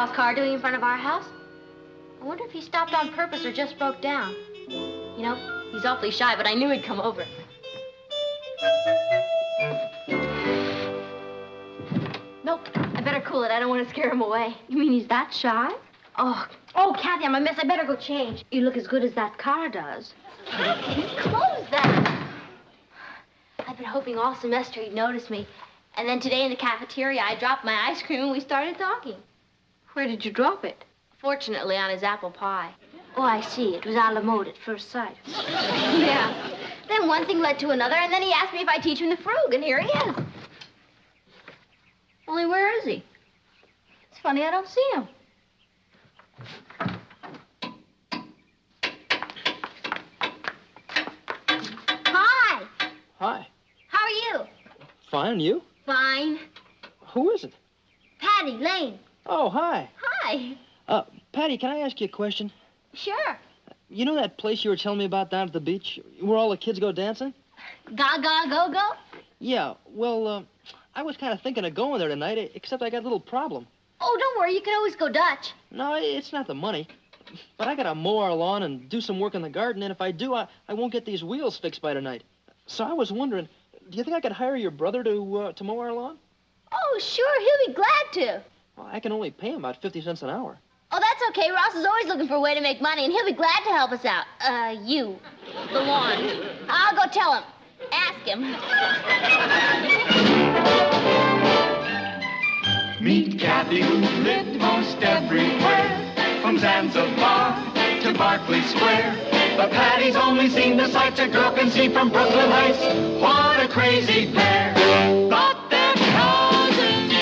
Pa's car doing in front of our house? I wonder if he stopped on purpose or just broke down. You know, he's awfully shy, but I knew he'd come over. Nope, I better cool it. I don't want to scare him away. You mean he's that shy? Oh, Kathy, I'm a mess. I better go change. You look as good as that car does. Kathy, close that. I've been hoping all semester he'd notice me. And then today in the cafeteria, I dropped my ice cream and we started talking. Where did you drop it? Fortunately, on his apple pie. Oh, I see. It was a la mode at first sight. Yeah. Then one thing led to another, and then he asked me if I teach him the frug, and here he is. Only where is he? It's funny I don't see him. Hi. Hi. How are you? Fine, and you? Fine. Who is it? Patty, Lane. Oh, hi. Hi. Patty, can I ask you a question? Sure. You know that place you were telling me about down at the beach, where all the kids go dancing? Gaga Go-Go? Yeah, well, I was kind of thinking of going there tonight, except I got a little problem. Oh, don't worry. You can always go Dutch. No, it's not the money. But I gotta mow our lawn and do some work in the garden, and if I do, I won't get these wheels fixed by tonight. So I was wondering, do you think I could hire your brother to mow our lawn? Oh, sure. He'll be glad to. Well, I can only pay him about 50 cents an hour. Oh, that's okay. Ross is always looking for a way to make money, and he'll be glad to help us out. You. The lawn. I'll go tell him. Ask him. Meet Kathy, who lived most everywhere, from Zanzibar to Berkeley Square. But Patty's only seen the sights a girl can see from Brooklyn Heights. What a crazy pair. Thought they're cousins,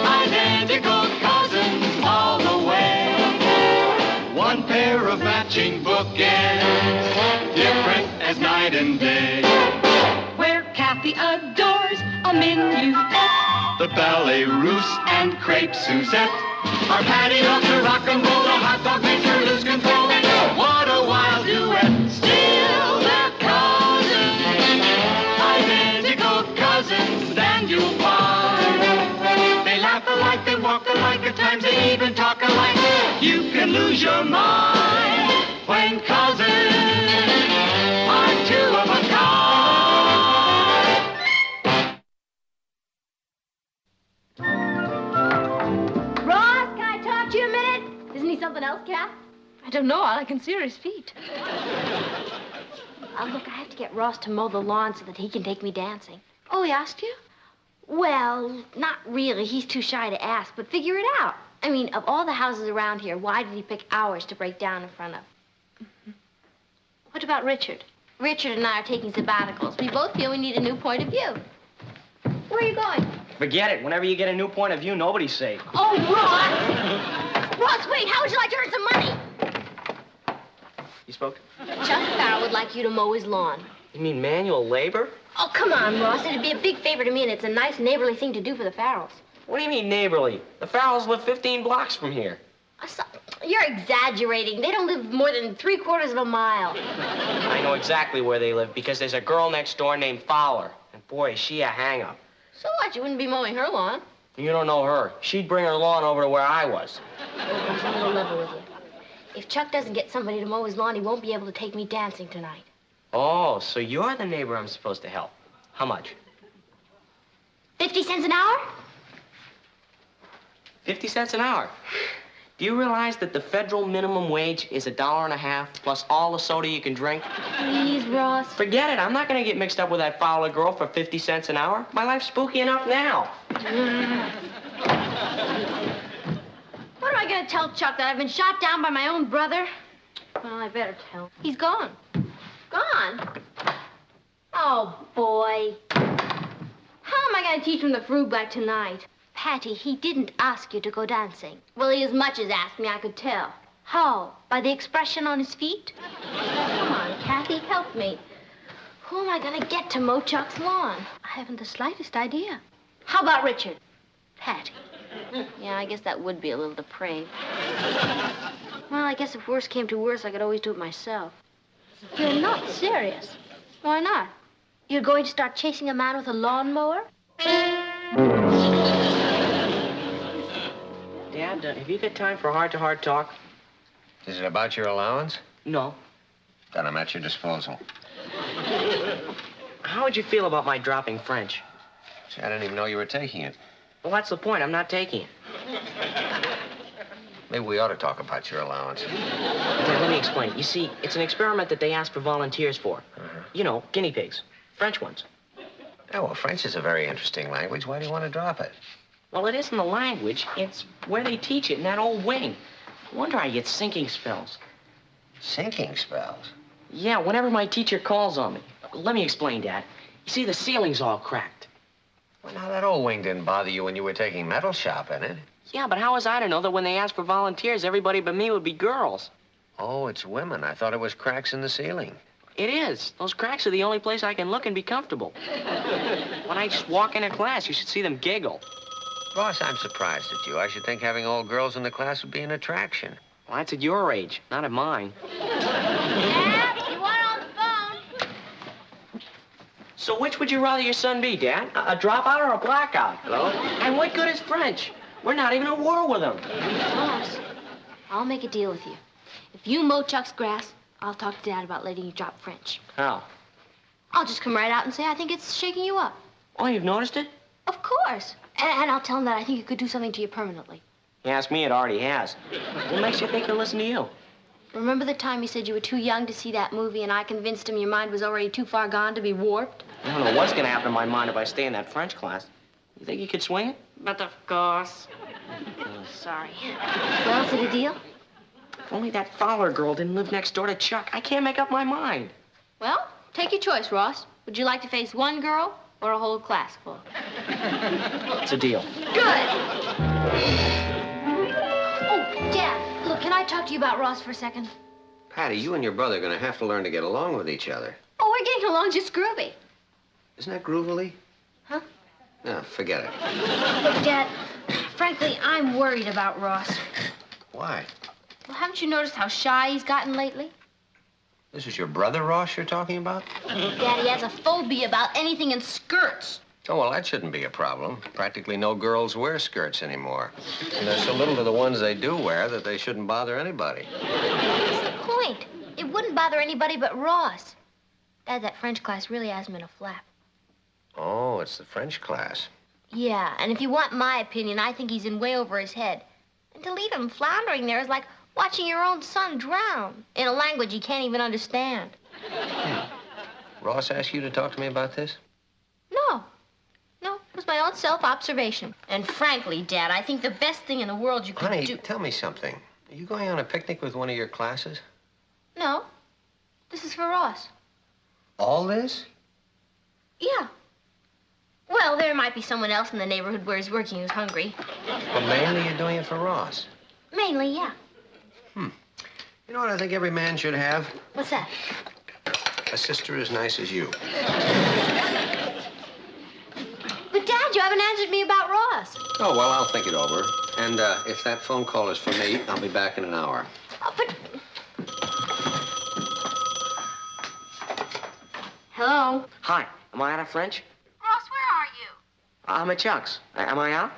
identical cousins all the way. One pair of matching bookends, different as night and day. Where Kathy adores a minuet, The ballet russe and crepe Suzette. Our Patty loves to rock and roll, a hot dog makes her lose control. What a wild duet, still they're cousins, identical cousins, and you'll find they laugh alike, they walk alike, at times they even talk alike. You can lose your mind when cousins are two of a kind. Ross, can I talk to you a minute? Isn't he something else, Kath? I don't know. All I can see are his feet. Look, I have to get Ross to mow the lawn so that he can take me dancing. Oh, he asked you? Well, not really. He's too shy to ask, but figure it out. I mean, of all the houses around here, why did he pick ours to break down in front of? What about Richard? Richard and I are taking sabbaticals. We both feel we need a new point of view. Where are you going? Forget it. Whenever you get a new point of view, nobody's safe. Oh, Ross! Ross, wait. How would you like to earn some money? You spoke? Chuck Farrell would like you to mow his lawn. You mean manual labor? Oh, come on, Ross. It'd be a big favor to me, and it's a nice neighborly thing to do for the Farrells. What do you mean neighborly? The Farrells live 15 blocks from here. You're exaggerating. They don't live more than 3/4 of a mile. I know exactly where they live because there's a girl next door named Fowler. And boy, is she a hang-up. So what? You wouldn't be mowing her lawn. You don't know her. She'd bring her lawn over to where I was. I'm a little level with you. If Chuck doesn't get somebody to mow his lawn, he won't be able to take me dancing tonight. Oh, so you're the neighbor I'm supposed to help. How much? 50 cents an hour? 50 cents an hour. Do you realize that the federal minimum wage is $1.50 plus all the soda you can drink? Please, Ross. Forget it. I'm not going to get mixed up with that Fowler girl for 50 cents an hour. My life's spooky enough now. What am I going to tell Chuck, that I've been shot down by my own brother? Well, I better tell him. He's gone. Gone? Oh, boy. How am I going to teach him the frug back tonight? Patty, he didn't ask you to go dancing. Well, he as much as asked me, I could tell. How? By the expression on his feet? Come on, Kathy, help me. Who am I going to get to mow Chuck's lawn? I haven't the slightest idea. How about Richard? Patty. Yeah, I guess that would be a little depraved. Well, I guess if worse came to worse, I could always do it myself. You're not serious. Why not? You're going to start chasing a man with a lawnmower? Damn Dad, have you got time for a heart-to-heart talk? Is it about your allowance? No. Then I'm at your disposal. How would you feel about my dropping French? See, I didn't even know you were taking it. Well, that's the point. I'm not taking it. Maybe we ought to talk about your allowance. Dad, let me explain. You see, it's an experiment that they ask for volunteers for. You know, guinea pigs. French ones. Oh, well, French is a very interesting language. Why do you want to drop it? Well, it isn't the language. It's where they teach it in that old wing. No wonder I get sinking spells. Sinking spells? Yeah, whenever my teacher calls on me. Let me explain, Dad. You see, the ceiling's all cracked. Well, now, that old wing didn't bother you when you were taking metal shop in it. Yeah, but how was I to know that when they asked for volunteers, everybody but me would be girls? Oh, it's women. I thought it was cracks in the ceiling. It is. Those cracks are the only place I can look and be comfortable. When I just walk into class, you should see them giggle. Ross, I'm surprised at you. I should think having all girls in the class would be an attraction. Well, that's at your age, not at mine. Dad, you want on the phone? So which would you rather your son be, Dad? A dropout or a blackout? Hello? And what good is French? We're not even at war with them. Ross, I'll make a deal with you. If you mow Chuck's grass, I'll talk to Dad about letting you drop French. How? I'll just come right out and say I think it's shaking you up. Oh, you've noticed it? Of course. And I'll tell him that I think it could do something to you permanently. You ask me, it already has. What makes you think he'll listen to you? Remember the time you said you were too young to see that movie and I convinced him your mind was already too far gone to be warped? I don't know what's going to happen to my mind if I stay in that French class. You think you could swing it? But of course. Sorry. Well, is it a deal? If only that Fowler girl didn't live next door to Chuck. I can't make up my mind. Well, take your choice, Ross. Would you like to face one girl or a whole class full? It's a deal. Good. Oh, Dad, look, can I talk to you about Ross for a second? Patty, you and your brother are going to have to learn to get along with each other. Oh, we're getting along just groovy. Isn't that groovily? Huh? No, forget it. Look, Dad, frankly, I'm worried about Ross. Why? Well, haven't you noticed how shy he's gotten lately? This is your brother, Ross, you're talking about? Daddy has a phobia about anything in skirts. Oh, well, that shouldn't be a problem. Practically no girls wear skirts anymore. And there's so little to the ones they do wear that they shouldn't bother anybody. That's the point. It wouldn't bother anybody but Ross. Dad, that French class really has him in a flap. Oh, it's the French class. Yeah, and if you want my opinion, I think he's in way over his head. And to leave him floundering there is like watching your own son drown in a language he can't even understand. Ross asked you to talk to me about this? No. No, it was my own self-observation. And frankly, Dad, I think the best thing in the world you could Honey, do... tell me something. Are you going on a picnic with one of your classes? No. This is for Ross. All this? Yeah. Well, there might be someone else in the neighborhood where he's working who's hungry. Well, mainly you're doing it for Ross. Mainly, yeah. You know what I think every man should have? What's that? A sister as nice as you. But, Dad, you haven't answered me about Ross. Oh, well, I'll think it over. And if that phone call is for me, I'll be back in an hour. Oh, but... Hello? Hi, am I out of French? Ross, where are you? I'm at Chuck's. Am I out?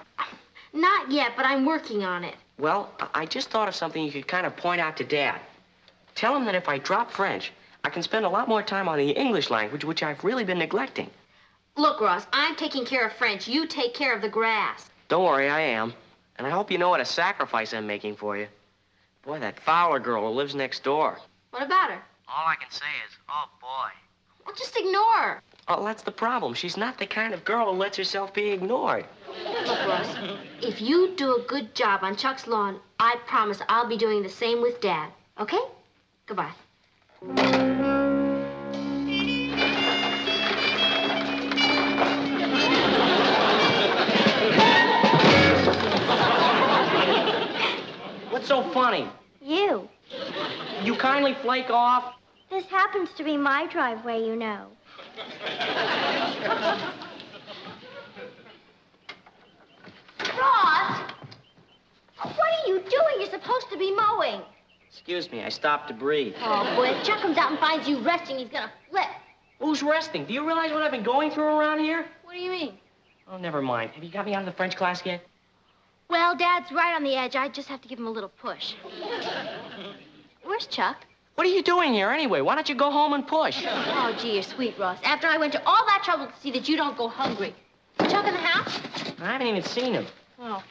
Not yet, but I'm working on it. Well, I just thought of something you could kind of point out to Dad. Tell him that if I drop French, I can spend a lot more time on the English language, which I've really been neglecting. Look, Ross, I'm taking care of French. You take care of the grass. Don't worry, I am. And I hope you know what a sacrifice I'm making for you. Boy, that Fowler girl who lives next door. What about her? All I can say is, oh, boy. Well, just ignore her. Oh, that's the problem. She's not the kind of girl who lets herself be ignored. Look, Ross, if you do a good job on Chuck's lawn, I promise I'll be doing the same with Dad. Okay? Goodbye. What's so funny? You. You kindly flake off? This happens to be my driveway, you know. Ross! What are you doing? You're supposed to be mowing. Excuse me, I stopped to breathe. Oh, boy, if Chuck comes out and finds you resting, he's gonna flip. Who's resting? Do you realize what I've been going through around here? What do you mean? Oh, never mind. Have you got me out of the French class yet? Well, Dad's right on the edge. I just have to give him a little push. Where's Chuck? What are you doing here anyway? Why don't you go home and push? Oh, gee, you're sweet, Ross. After I went to all that trouble to see that you don't go hungry. Chuck in the house? I haven't even seen him. Oh.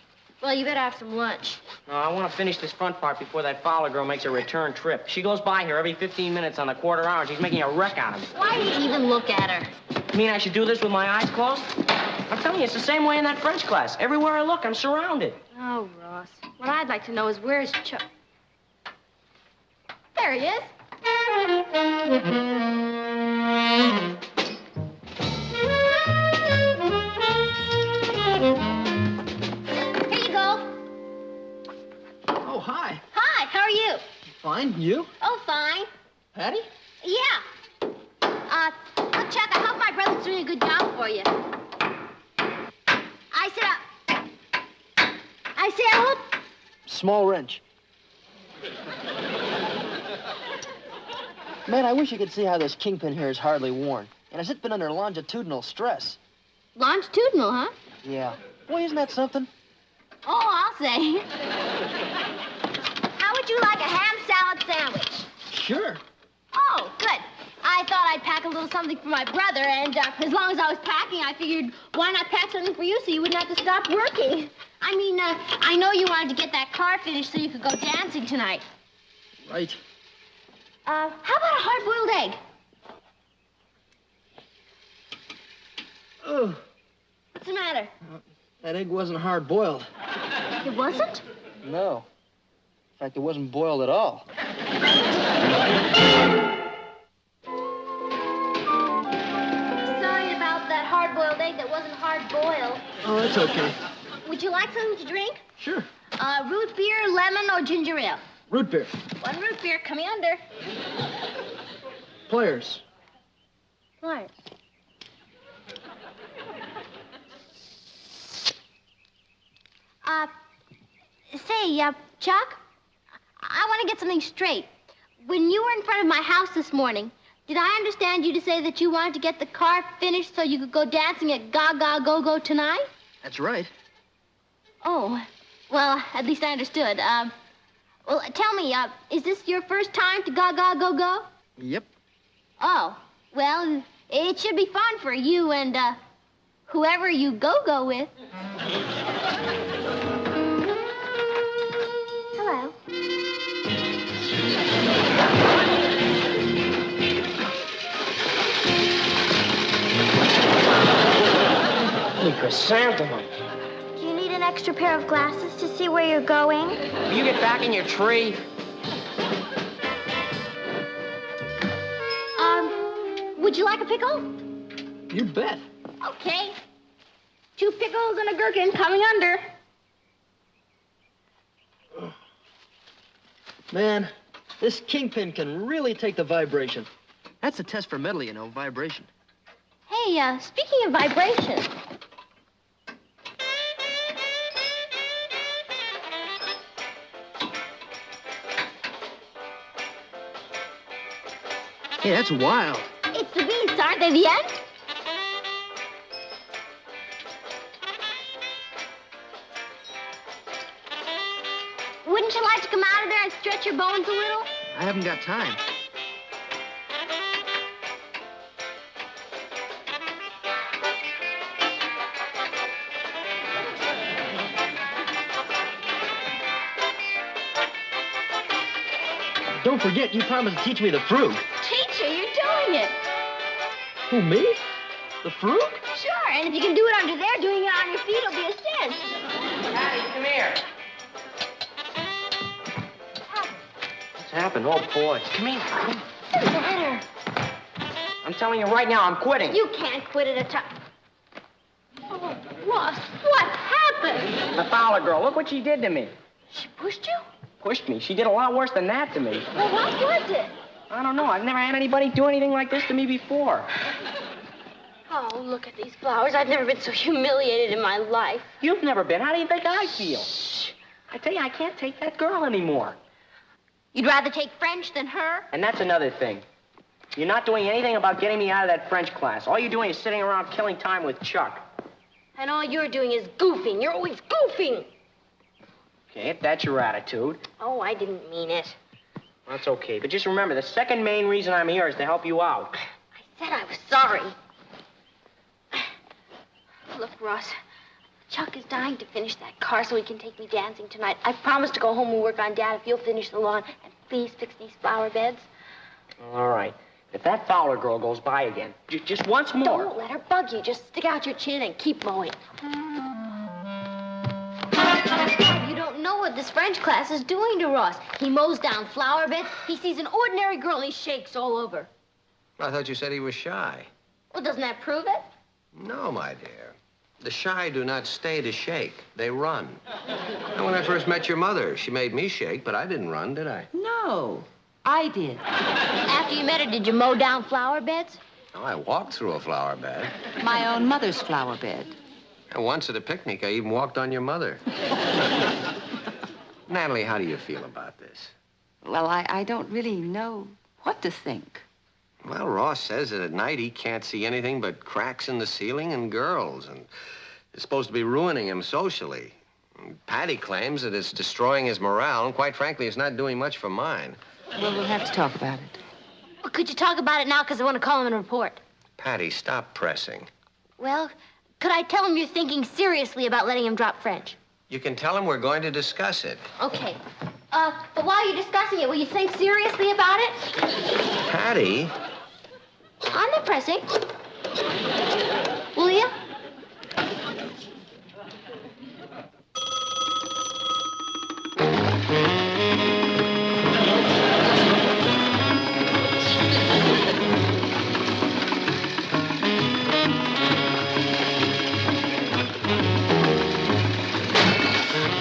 Well, you better have some lunch. No, I want to finish this front part before that Fowler girl makes a return trip. She goes by here every 15 minutes on the quarter hour, and she's making a wreck out of me. Why do you even look at her? You mean I should do this with my eyes closed? I'm telling you, it's the same way in that French class. Everywhere I look, I'm surrounded. Oh, Ross. What I'd like to know is where's Chuck? There he is. Here you go. Oh, hi. Hi, how are you? Fine. You? Oh, fine. Patty? Yeah. Look, Chuck, I hope my brother's doing a good job for you. I say I hope... Small wrench. Man, I wish you could see how this kingpin here is hardly worn. And has it been under longitudinal stress? Longitudinal, huh? Yeah. Boy, isn't that something? Oh, I'll say. How would you like a ham salad sandwich? Sure. Oh, good. I thought I'd pack a little something for my brother, and as long as I was packing, I figured, why not pack something for you so you wouldn't have to stop working? I mean, I know you wanted to get that car finished so you could go dancing tonight. Right. How about a hard-boiled egg? Oh, What's the matter? that egg wasn't hard-boiled. It wasn't? No. In fact, it wasn't boiled at all. Sorry about that hard-boiled egg that wasn't hard-boiled. Oh, that's okay. Would you like something to drink? Sure. Root beer, lemon, or ginger ale? Root beer. One root beer, coming under. Players. What? Say, Chuck, I want to get something straight. When you were in front of my house this morning, did I understand you to say that you wanted to get the car finished so you could go dancing at Gaga Go-Go tonight? That's right. Oh, well, at least I understood. Well, tell me, is this your first time to Gaga Go-Go? Yep. Oh, well, it should be fun for you and, whoever you go-go with. Hello. Holy chrysanthemum. Do you need an extra pair of glasses to see where you're going? Will you get back in your tree? Would you like a pickle? You bet. Okay. 2 pickles and a gherkin coming under. Man, this kingpin can really take the vibration. That's a test for metal, you know, vibration. Hey, speaking of vibration. Hey, that's wild. It's the beasts, aren't they, the end? Wouldn't you like to come out of there and stretch your bones a little? I haven't got time. Don't forget, you promised to teach me the frug. Teacher, you're doing it. Who, me? The frug? Sure, and if you can do it under there, doing it on your feet will be a cinch. Patty, come here. What's happened? Oh, boy. Come here. Come. What's the matter? I'm telling you right now, I'm quitting. You can't quit at a time. Oh, Ross, what happened? The Fowler girl, look what she did to me. She pushed you? Pushed me. She did a lot worse than that to me. Well, what was it? I don't know. I've never had anybody do anything like this to me before. Oh, look at these flowers. I've never been so humiliated in my life. You've never been. How do you think I feel? I tell you, I can't take that girl anymore. You'd rather take French than her? And that's another thing. You're not doing anything about getting me out of that French class. All you're doing is sitting around killing time with Chuck. And all you're doing is goofing. You're always goofing. Okay, if that's your attitude, Oh, I didn't mean it. that's okay. But just remember, the second main reason I'm here is to help you out. I said I was sorry. Look, Ross, Chuck is dying to finish that car so he can take me dancing tonight. I promised to go home and work on Dad if you'll finish the lawn and please fix these flower beds. All right. If that Fowler girl goes by again, just once more. Don't let her bug you. Just stick out your chin and keep mowing. You don't know what this French class is doing to Ross. He mows down flower beds. He sees an ordinary girl and he shakes all over. I thought you said he was shy. Well, doesn't that prove it? No, my dear. The shy do not stay to shake. They run. And when I first met your mother, she made me shake, but I didn't run, did I? No, I did. After you met her, did you mow down flower beds? Oh, I walked through a flower bed. My own mother's flower bed. And once at a picnic, I even walked on your mother. Natalie, how do you feel about this? Well, I don't really know what to think. Well, Ross says that at night he can't see anything but cracks in the ceiling and girls, and it's supposed to be ruining him socially. And Patty claims that it's destroying his morale, and quite frankly, it's not doing much for mine. Well, we'll have to talk about it. Well, could you talk about it now? Because I want to call him and report. Patty, stop pressing. Well, could I tell him you're thinking seriously about letting him drop French? You can tell him we're going to discuss it. Okay. But while you're discussing it, will you think seriously about it? Patty? I'm not pressing. Will you?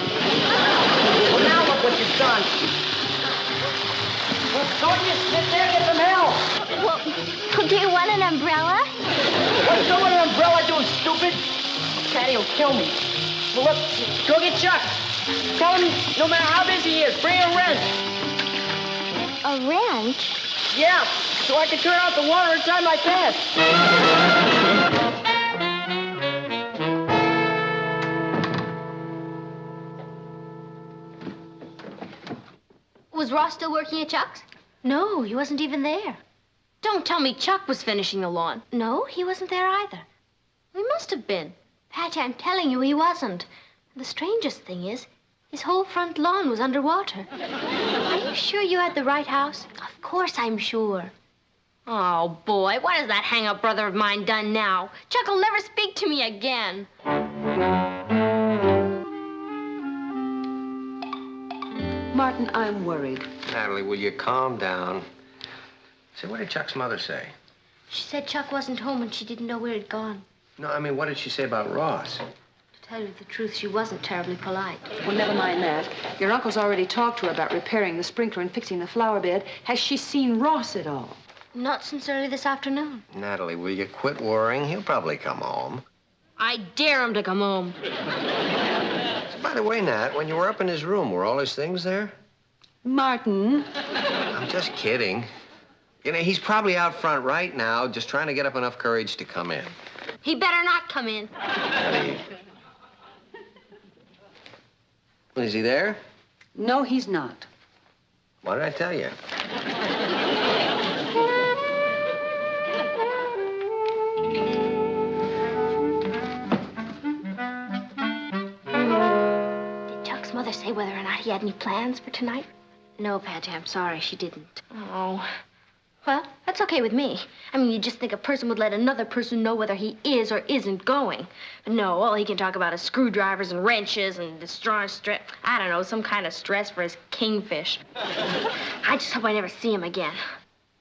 Well, now look what you've done. Well, don't you sit there and get some help. Well, do you want an umbrella? What's going on, an umbrella doing, stupid? Patty will kill me. Well, look, go get Chuck. Tell him no matter how busy he is, bring a wrench. A wrench? Yeah, so I can turn off the water inside my pants. Was Ross still working at Chuck's? No, he wasn't even there. Don't tell me Chuck was finishing the lawn. No, he wasn't there either. He must have been. Patty, I'm telling you, he wasn't. The strangest thing is, his whole front lawn was underwater. Are you sure you had the right house? Of course I'm sure. Oh, boy, what has that hang-up brother of mine done now? Chuck will never speak to me again. Martin, I'm worried. Natalie, will you calm down? Say, what did Chuck's mother say? She said Chuck wasn't home and she didn't know where he'd gone. No, I mean, what did she say about Ross? To tell you the truth, she wasn't terribly polite. Well, never mind that. Your uncle's already talked to her about repairing the sprinkler and fixing the flower bed. Has she seen Ross at all? Not since early this afternoon. Natalie, will you quit worrying? He'll probably come home. I dare him to come home. By the way, Nat, when you were up in his room, were all his things there? Martin. I'm just kidding. You know, he's probably out front right now, just trying to get up enough courage to come in. He better not come in. Patty. Is he there? No, he's not. What did I tell you? Did Chuck's mother say whether or not he had any plans for tonight? No, Patty, I'm sorry, she didn't. Oh. Well, that's okay with me. I mean, you just think a person would let another person know whether he is or isn't going. But no, all he can talk about is screwdrivers and wrenches and destroy stress. I don't know, some kind of stress for his kingfish. I just hope I never see him again.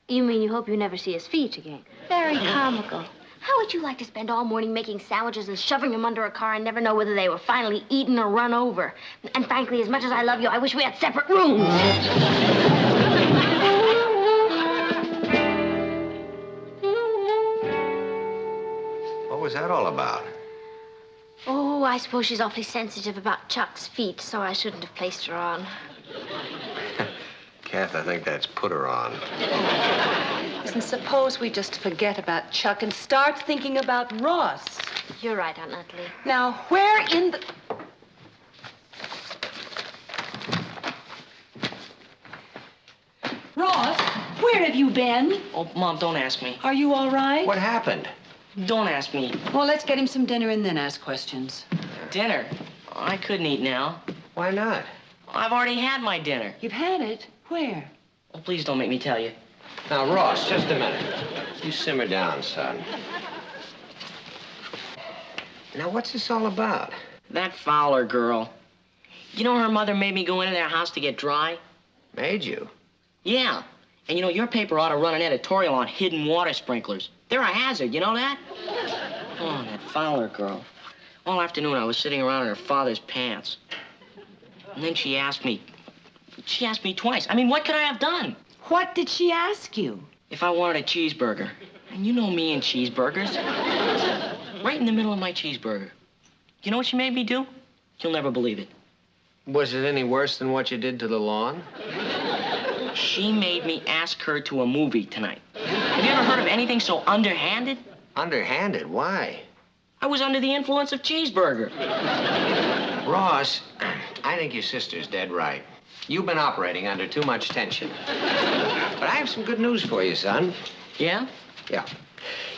You mean you hope you never see his feet again? Very comical. How would you like to spend all morning making sandwiches and shoving them under a car and never know whether they were finally eaten or run over? And frankly, as much as I love you, I wish we had separate rooms. What was that all about? Oh, I suppose she's awfully sensitive about Chuck's feet, so I shouldn't have placed her on. Kath, I think that's put her on. Listen, suppose we just forget about Chuck and start thinking about Ross. You're right, Aunt Natalie. Now, where in the... Where have you been? Oh, Mom, don't ask me. Are you all right? What happened? Don't ask me. Well, let's get him some dinner and then ask questions. Dinner? I couldn't eat now. Why not? I've already had my dinner. You've had it? Where? Oh, please don't make me tell you. Now, Ross, just a minute. You simmer down, son. Now, what's this all about? That Fowler girl. You know her mother made me go into their house to get dry? Made you? Yeah. And you know, your paper ought to run an editorial on hidden water sprinklers. They're a hazard, you know that? Oh, that Fowler girl. All afternoon I was sitting around in her father's pants. And then she asked me twice. I mean, what could I have done? What did she ask you? If I wanted a cheeseburger. And you know me and cheeseburgers. Right in the middle of my cheeseburger. You know what she made me do? You'll never believe it. Was it any worse than what you did to the lawn? She made me ask her to a movie tonight. Have you ever heard of anything so underhanded? Underhanded? Why? I was under the influence of cheeseburger. Ross, I think your sister's dead right. You've been operating under too much tension. But I have some good news for you, son. Yeah? Yeah.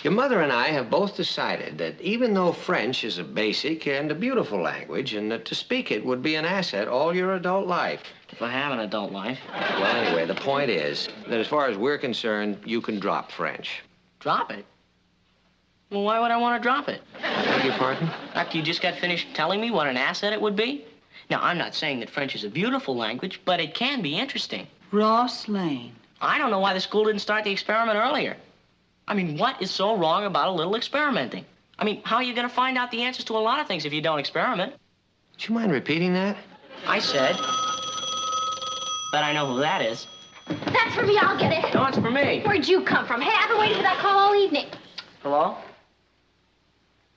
Your mother and I have both decided that even though French is a basic and a beautiful language, and that to speak it would be an asset all your adult life. If I have an adult life. Well, anyway, the point is that as far as we're concerned, you can drop French. Drop it? Well, why would I want to drop it? I beg your pardon? After you just got finished telling me what an asset it would be? Now, I'm not saying that French is a beautiful language, but it can be interesting. Ross Lane. I don't know why the school didn't start the experiment earlier. I mean, what is so wrong about a little experimenting? I mean, how are you going to find out the answers to a lot of things if you don't experiment? Would you mind repeating that? I said, but I know who that is. That's for me. I'll get it. No, it's for me. Where'd you come from? Hey, I've been waiting for that call all evening. Hello?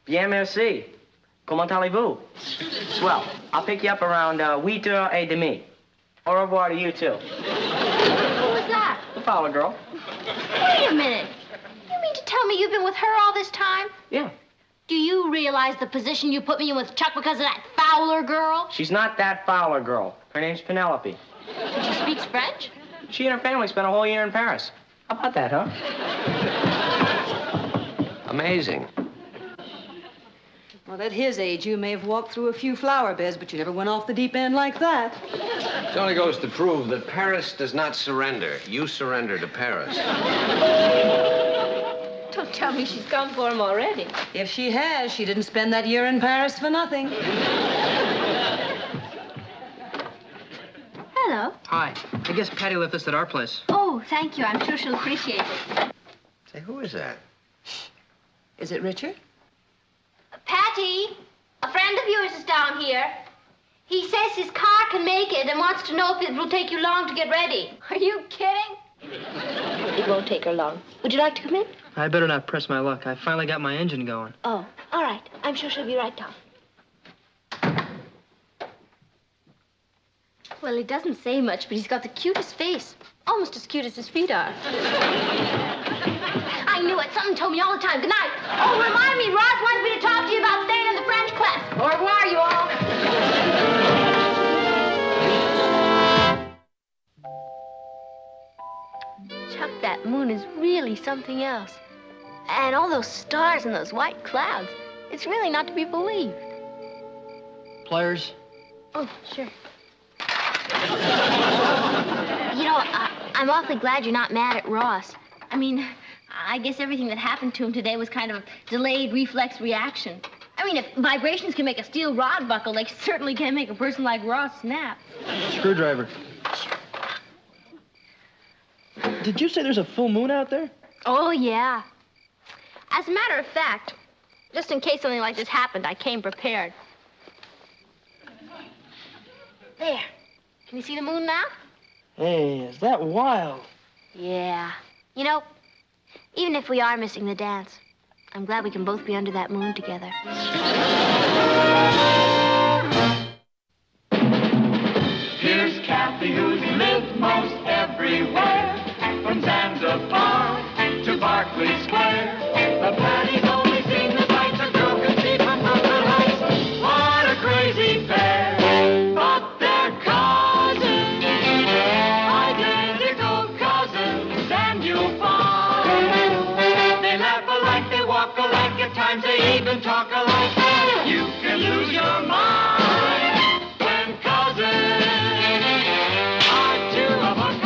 Bien, merci. Comment allez-vous? Swell. I'll pick you up around 8h30. Au revoir to you, too. Who was that? The Fowler girl. Wait a minute. You mean to tell me you've been with her all this time? Yeah. Do you realize the position you put me in with Chuck because of that Fowler girl? She's not that Fowler girl. Her name's Penelope. She speaks French? She and her family spent a whole year in Paris. How about that, huh? Amazing. Well, at his age, you may have walked through a few flower beds, but you never went off the deep end like that. It only goes to prove that Paris does not surrender. You surrender to Paris. Don't tell me she's come for him already. If she has, she didn't spend that year in Paris for nothing. Hello. Hi. I guess Patty left us at our place. Oh, thank you. I'm sure she'll appreciate it. Say, who is that? Is it Richard? Patty, a friend of yours is down here. He says his car can make it and wants to know if it will take you long to get ready. Are you kidding? It won't take her long. Would you like to come in? I better not press my luck. I finally got my engine going. Oh, all right. I'm sure she'll be right down. Well, he doesn't say much, but he's got the cutest face. Almost as cute as his feet are. I knew it. Something told me all the time. Good night. Oh, remind me, Ross wants me to talk to you about staying in the French class. Au revoir, you all. Chuck, that moon is really something else. And all those stars and those white clouds. It's really not to be believed. Pliers? Oh, sure. You know, I'm awfully glad you're not mad at Ross. I mean, I guess everything that happened to him today was kind of a delayed reflex reaction. I mean, if vibrations can make a steel rod buckle, they certainly can make a person like Ross snap. Screwdriver. Did you say there's a full moon out there? Oh, yeah. As a matter of fact, just in case something like this happened, I came prepared. There. Can you see the moon now? Hey, is that wild? Yeah. You know, even if we are missing the dance, I'm glad we can both be under that moon together. Here's Kathy, who's lived most everywhere, from Zanzibar to Berkeley Square. The Patty's only seen the sights a girl can see from Brooklyn Heights. What a crazy pair! But they're cousins, identical cousins, and they even talk alike. You can lose your mind when cousins are two of a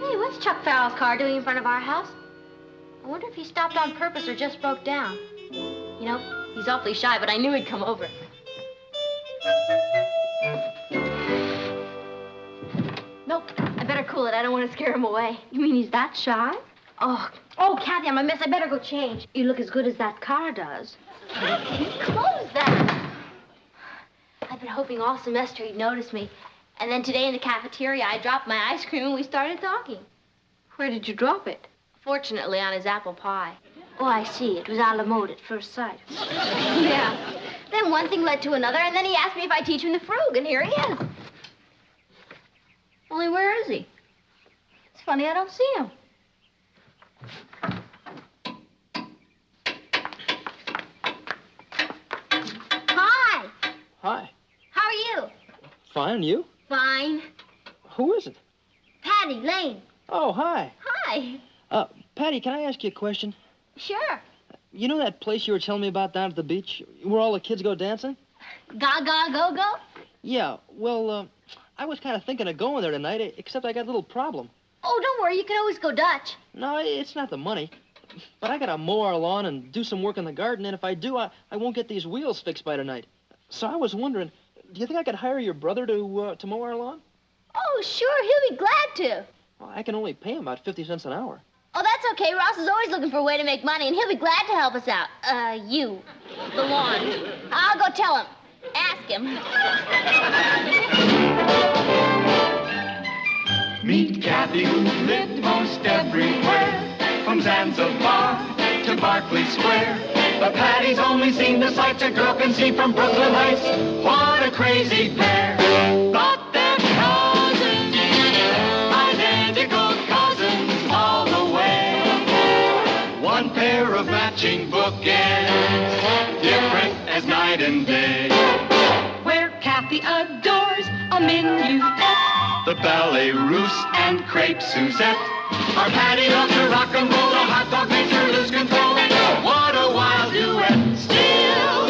Hey, what's Chuck Farrell's car doing in front of our house? I wonder if he stopped on purpose or just broke down. You know, he's awfully shy, but I knew he'd come over. Nope, I better cool it. I don't want to scare him away. You mean he's that shy? Oh, Kathy, I'm a mess. I better go change. You look as good as that car does. Close that. I've been hoping all semester he'd notice me. And then today in the cafeteria, I dropped my ice cream and we started talking. Where did you drop it? Fortunately, on his apple pie. Oh, I see. It was a la mode at first sight. Yeah. Then one thing led to another, and then he asked me if I'd teach him the frug, and here he is. Only where is he? It's funny I don't see him. Hi. Hi. How are you? Fine, you? Fine. Who is it? Patty, Lane. Oh, hi. Hi. Patty, can I ask you a question? Sure. You know that place you were telling me about down at the beach, where all the kids go dancing? Gaga Go-Go? Yeah, well, I was kind of thinking of going there tonight, except I got a little problem. Oh, don't worry. You can always go Dutch. No, it's not the money. But I gotta mow our lawn and do some work in the garden, and if I do, I won't get these wheels fixed by tonight. So I was wondering, do you think I could hire your brother to mow our lawn? Oh, sure. He'll be glad to. Well, I can only pay him about 50 cents an hour. Oh, that's okay. Ross is always looking for a way to make money, and he'll be glad to help us out. You. The lawn. I'll go tell him. Ask him. Meet Kathy, who lived most everywhere, from Zanzibar to Berkeley Square. But Patty's only seen the sights a girl can see from Brooklyn Heights. What a crazy pair. But they're cousins, identical cousins all the way. One pair of matching bookends, different as night and day. Where Kathy adores a minuet, The ballet russe and crepe Suzette. Our Patty loves to rock and roll, a hot dog makes her lose control. What a wild duet. Still